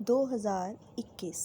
2021۔